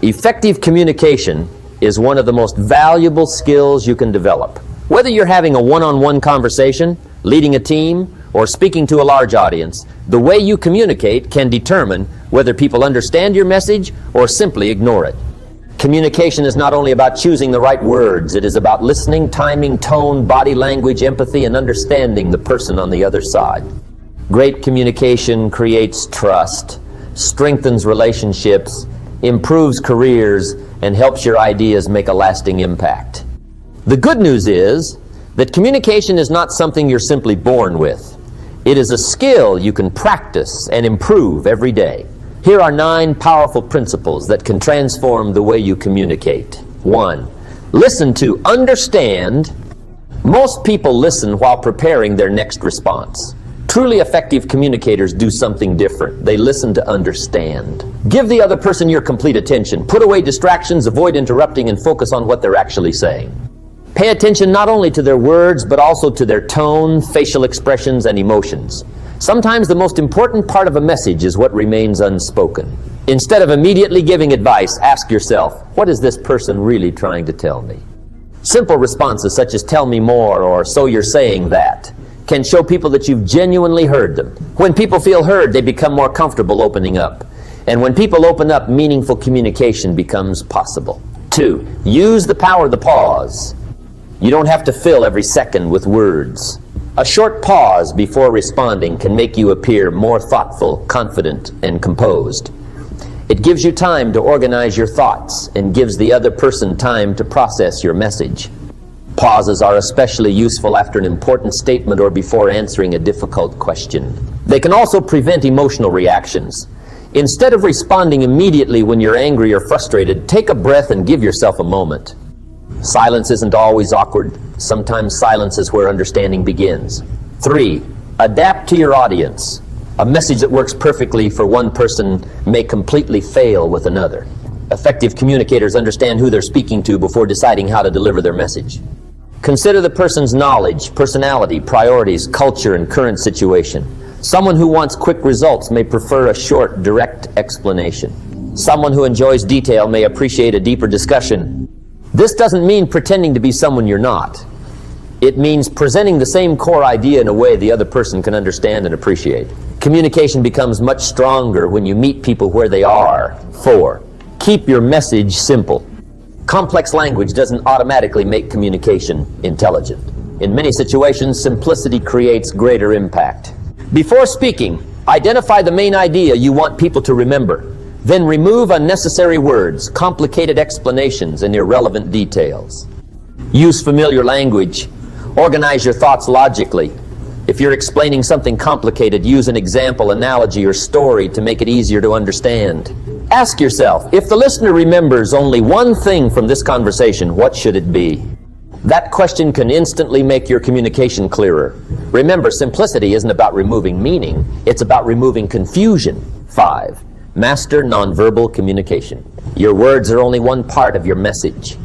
Effective communication is one of the most valuable skills you can develop. Whether you're having a one-on-one conversation, leading a team, or speaking to a large audience, the way you communicate can determine whether people understand your message or simply ignore it. Communication is not only about choosing the right words, it is about listening, timing, tone, body language, empathy, and understanding the person on the other side. Great communication creates trust, strengthens relationships, improves careers, and helps your ideas make a lasting impact. The good news is that communication is not something you're simply born with. It is a skill you can practice and improve every day. Here are 9 powerful principles that can transform the way you communicate. 1. Listen to understand. Most people listen while preparing their next response. Truly effective communicators do something different. They listen to understand. Give the other person your complete attention. Put away distractions, avoid interrupting, and focus on what they're actually saying. Pay attention not only to their words, but also to their tone, facial expressions, and emotions. Sometimes the most important part of a message is what remains unspoken. Instead of immediately giving advice, ask yourself, what is this person really trying to tell me? Simple responses such as tell me more or so you're saying that can show people that you've genuinely heard them. When people feel heard, they become more comfortable opening up. And when people open up, meaningful communication becomes possible. 2. Use the power of the pause. You don't have to fill every second with words. A short pause before responding can make you appear more thoughtful, confident, and composed. It gives you time to organize your thoughts and gives the other person time to process your message. Pauses are especially useful after an important statement or before answering a difficult question. They can also prevent emotional reactions. Instead of responding immediately when you're angry or frustrated, take a breath and give yourself a moment. Silence isn't always awkward. Sometimes silence is where understanding begins. 3. Adapt to your audience. A message that works perfectly for one person may completely fail with another. Effective communicators understand who they're speaking to before deciding how to deliver their message. Consider the person's knowledge, personality, priorities, culture, and current situation. Someone who wants quick results may prefer a short, direct explanation. Someone who enjoys detail may appreciate a deeper discussion. This doesn't mean pretending to be someone you're not. It means presenting the same core idea in a way the other person can understand and appreciate. Communication becomes much stronger when you meet people where they are. 4. Keep your message simple. Complex language doesn't automatically make communication intelligent. In many situations, simplicity creates greater impact. Before speaking, identify the main idea you want people to remember. Then remove unnecessary words, complicated explanations, and irrelevant details. Use familiar language. Organize your thoughts logically. If you're explaining something complicated, use an example, analogy, or story to make it easier to understand. Ask yourself, if the listener remembers only one thing from this conversation, what should it be? That question can instantly make your communication clearer. Remember, simplicity isn't about removing meaning, it's about removing confusion. 5. Master nonverbal communication. Your words are only one part of your message.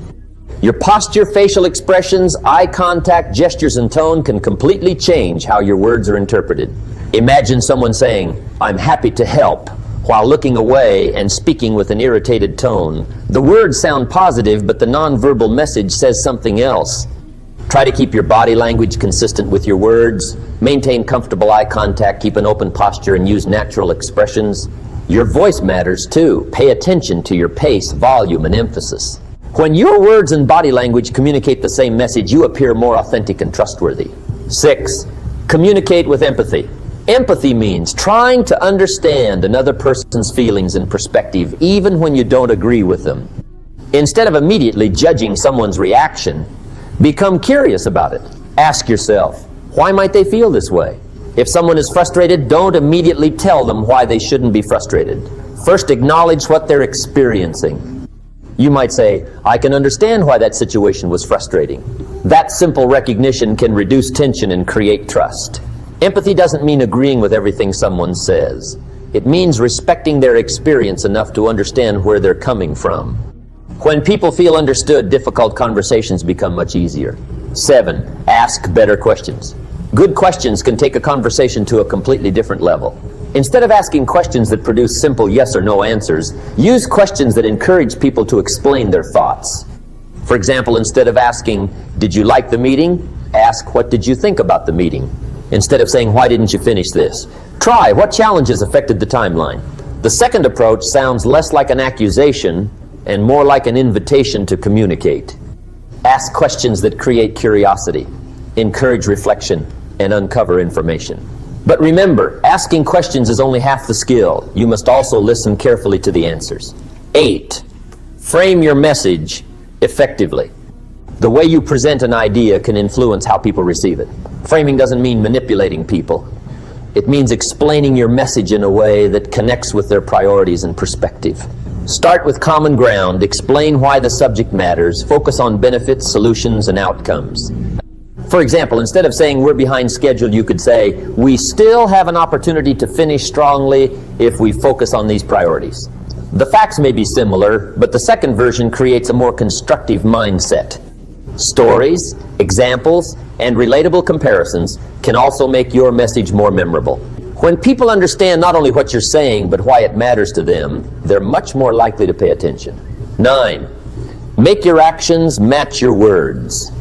Your posture, facial expressions, eye contact, gestures, and tone can completely change how your words are interpreted. Imagine someone saying, "I'm happy to help," while looking away and speaking with an irritated tone. The words sound positive, but the nonverbal message says something else. Try to keep your body language consistent with your words. Maintain comfortable eye contact, keep an open posture, and use natural expressions. Your voice matters too. Pay attention to your pace, volume, and emphasis. When your words and body language communicate the same message, you appear more authentic and trustworthy. 6. Communicate with empathy. Empathy means trying to understand another person's feelings and perspective, even when you don't agree with them. Instead of immediately judging someone's reaction, become curious about it. Ask yourself, why might they feel this way? If someone is frustrated, don't immediately tell them why they shouldn't be frustrated. First, acknowledge what they're experiencing. You might say, I can understand why that situation was frustrating. That simple recognition can reduce tension and create trust. Empathy doesn't mean agreeing with everything someone says. It means respecting their experience enough to understand where they're coming from. When people feel understood, difficult conversations become much easier. 7. Ask better questions. Good questions can take a conversation to a completely different level. Instead of asking questions that produce simple yes or no answers, use questions that encourage people to explain their thoughts. For example, instead of asking, "Did you like the meeting?" ask, "What did you think about the meeting?" Instead of saying, "Why didn't you finish this?" try, "What challenges affected the timeline?" The second approach sounds less like an accusation and more like an invitation to communicate. Ask questions that create curiosity, encourage reflection, and uncover information. But remember, asking questions is only half the skill. You must also listen carefully to the answers. 8. Frame your message effectively. The way you present an idea can influence how people receive it. Framing doesn't mean manipulating people. It means explaining your message in a way that connects with their priorities and perspective. Start with common ground, explain why the subject matters, focus on benefits, solutions, and outcomes. For example, instead of saying "we're behind schedule," you could say, "We still have an opportunity to finish strongly if we focus on these priorities." The facts may be similar, but the second version creates a more constructive mindset. Stories, examples, and relatable comparisons can also make your message more memorable. When people understand not only what you're saying, but why it matters to them, they're much more likely to pay attention. 9. Make your actions match your words.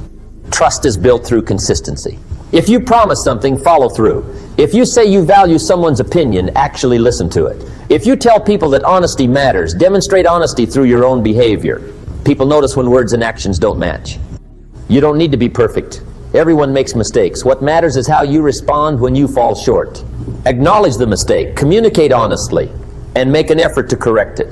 Trust is built through consistency. If you promise something, follow through. If you say you value someone's opinion, actually listen to it. If you tell people that honesty matters, demonstrate honesty through your own behavior. People notice when words and actions don't match. You don't need to be perfect. Everyone makes mistakes. What matters is how you respond when you fall short. Acknowledge the mistake, communicate honestly, and make an effort to correct it.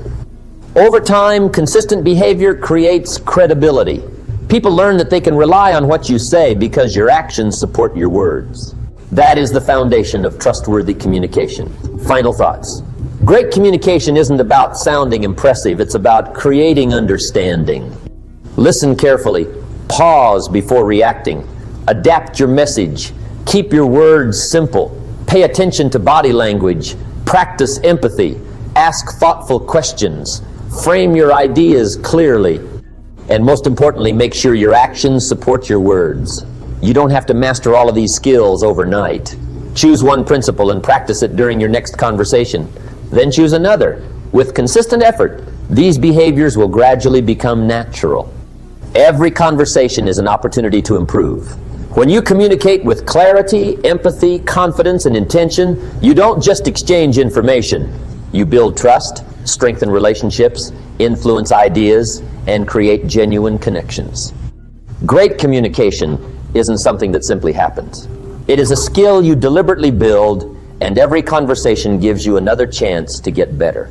Over time, consistent behavior creates credibility. People learn that they can rely on what you say because your actions support your words. That is the foundation of trustworthy communication. Final thoughts. Great communication isn't about sounding impressive, it's about creating understanding. Listen carefully, pause before reacting, adapt your message, keep your words simple, pay attention to body language, practice empathy, ask thoughtful questions, frame your ideas clearly, and most importantly, make sure your actions support your words. You don't have to master all of these skills overnight. Choose one principle and practice it during your next conversation. Then choose another. With consistent effort, these behaviors will gradually become natural. Every conversation is an opportunity to improve. When you communicate with clarity, empathy, confidence, and intention, you don't just exchange information. You build trust, strengthen relationships, influence ideas, and create genuine connections. Great communication isn't something that simply happens. It is a skill you deliberately build, and every conversation gives you another chance to get better.